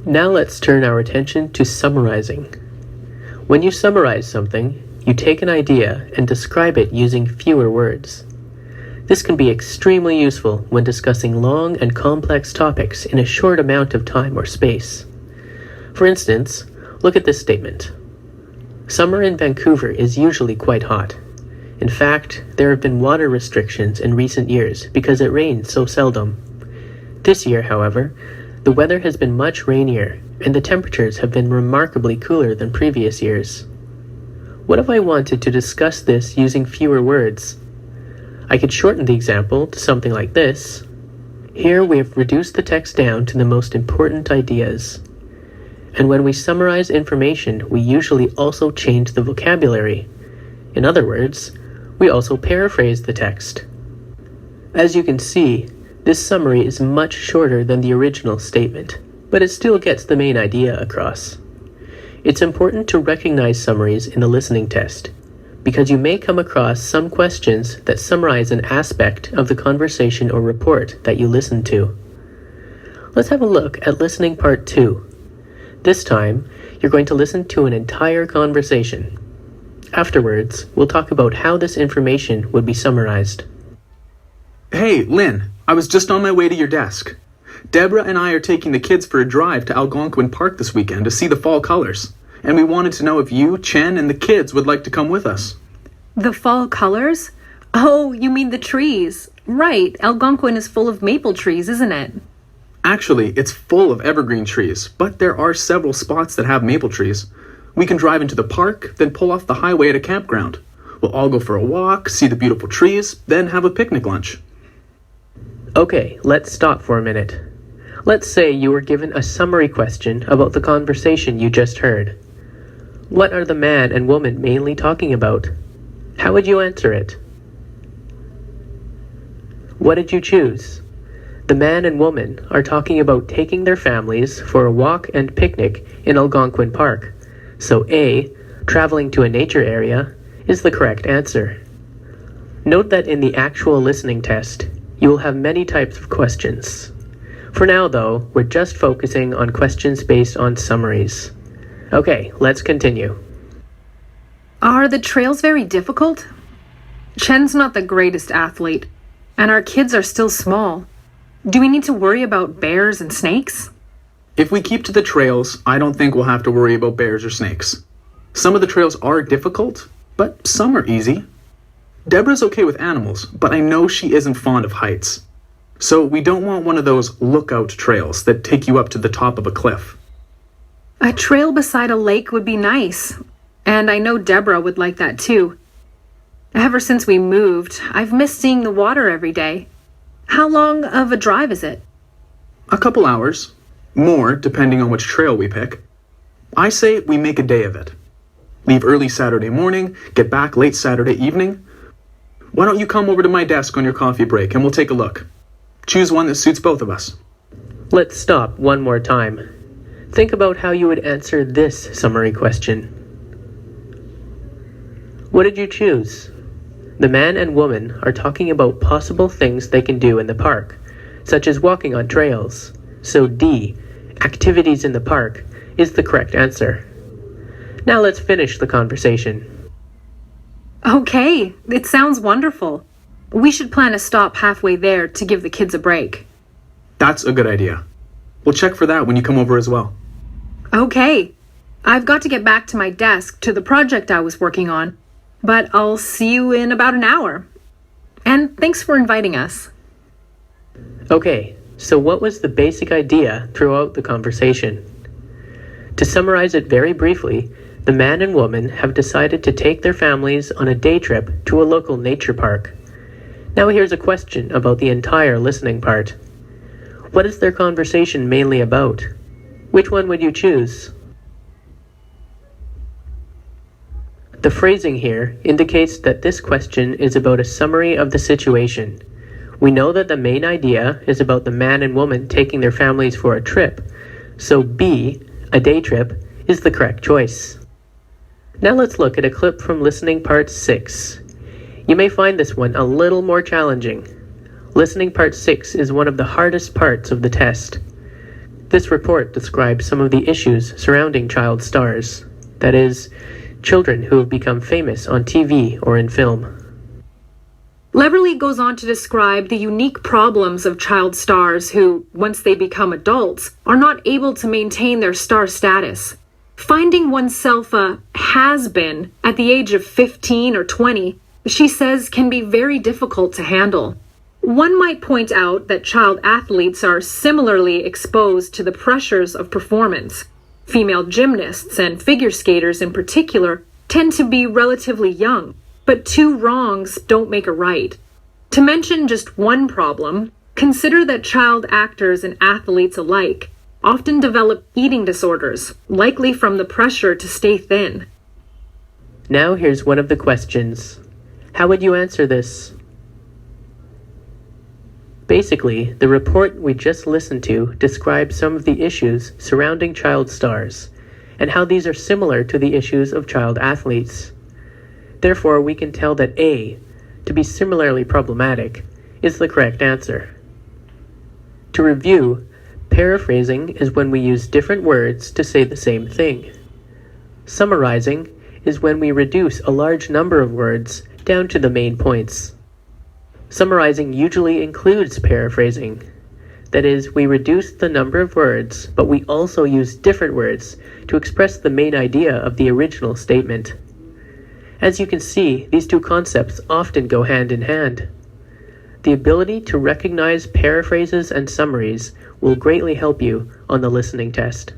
Now let's turn our attention to summarizing. When you summarize something, you take an idea and describe it using fewer words. This can be extremely useful when discussing long and complex topics in a short amount of time or space. For instance, look at this statement. Summer in Vancouver is usually quite hot. In fact, there have been water restrictions in recent years because it rains so seldom. This year, however, the weather has been much rainier, and the temperatures have been remarkably cooler than previous years. What if I wanted to discuss this using fewer words? I could shorten the example to something like this. Here we have reduced the text down to the most important ideas. And when we summarize information, we usually also change the vocabulary. In other words, we also paraphrase the text. As you can see, this summary is much shorter than the original statement, but it still gets the main idea across. It's important to recognize summaries in the listening test, because you may come across some questions that summarize an aspect of the conversation or report that you listened to. Let's have a look at listening part 2. This time, you're going to listen to an entire conversation. Afterwards, we'll talk about how this information would be summarized. Hey, Lynn, I was just on my way to your desk. Deborah and I are taking the kids for a drive to Algonquin Park this weekend to see the fall colors, and we wanted to know if you, Chen, and the kids would like to come with us. The fall colors? Oh, you mean the trees. Right, Algonquin is full of maple trees, isn't it? Actually, it's full of evergreen trees, but there are several spots that have maple trees. We can drive into the park, then pull off the highway at a campground. We'll all go for a walk, see the beautiful trees, then have a picnic lunch. Okay, let's stop for a minute. Let's say you were given a summary question about the conversation you just heard. What are the man and woman mainly talking about? How would you answer it? What did you choose? The man and woman are talking about taking their families for a walk and picnic in Algonquin Park. So A, traveling to a nature area, is the correct answer. Note that in the actual listening test, you will have many types of questions. For now, though, we're just focusing on questions based on summaries. Okay, let's continue. Are the trails very difficult? Chen's not the greatest athlete, and our kids are still small. Do we need to worry about bears and snakes? If we keep to the trails, I don't think we'll have to worry about bears or snakes. Some of the trails are difficult, but some are easy. Deborah's okay with animals, but I know she isn't fond of heights. So we don't want one of those lookout trails that take you up to the top of a cliff. A trail beside a lake would be nice, and I know Deborah would like that too. Ever since we moved, I've missed seeing the water every day. How long of a drive is it? A couple hours. More, depending on which trail we pick. I say we make a day of it. Leave early Saturday morning, get back late Saturday evening. Why don't you come over to my desk on your coffee break and we'll take a look. Choose one that suits both of us. Let's stop one more time. Think about how you would answer this summary question. What did you choose? The man and woman are talking about possible things they can do in the park, such as walking on trails. So D, activities in the park, is the correct answer. Now let's finish the conversation. Okay, it sounds wonderful. We should plan a stop halfway there to give the kids a break. That's a good idea. We'll check for that when you come over as well. Okay. I've got to get back to my desk to the project I was working on, but I'll see you in about an hour. And thanks for inviting us. Okay, so what was the basic idea throughout the conversation? To summarize it very briefly, the man and woman have decided to take their families on a day trip to a local nature park. Now here's a question about the entire listening part. What is their conversation mainly about? Which one would you choose? The phrasing here indicates that this question is about a summary of the situation. We know that the main idea is about the man and woman taking their families for a trip, so B, a day trip, is the correct choice. Now let's look at a clip from listening part 6. You may find this one a little more challenging. Listening part 6 is one of the hardest parts of the test. This report describes some of the issues surrounding child stars, that is, children who have become famous on TV or in film. Leverly goes on to describe the unique problems of child stars who, once they become adults, are not able to maintain their star status. Finding oneself a has-been at the age of 15 or 20, she says, can be very difficult to handle. One might point out that child athletes are similarly exposed to the pressures of performance. Female gymnasts and figure skaters in particular tend to be relatively young, but two wrongs don't make a right. To mention just one problem, consider that child actors and athletes alike often develop eating disorders, likely from the pressure to stay thin. Now here's one of the questions. How would you answer this? Basically, the report we just listened to describes some of the issues surrounding child stars, and how these are similar to the issues of child athletes. Therefore, we can tell that A, to be similarly problematic, is the correct answer. To review, paraphrasing is when we use different words to say the same thing. Summarizing is when we reduce a large number of words down to the main points. Summarizing usually includes paraphrasing. That is, we reduce the number of words, but we also use different words to express the main idea of the original statement. As you can see, these two concepts often go hand in hand. The ability to recognize paraphrases and summaries will greatly help you on the listening test.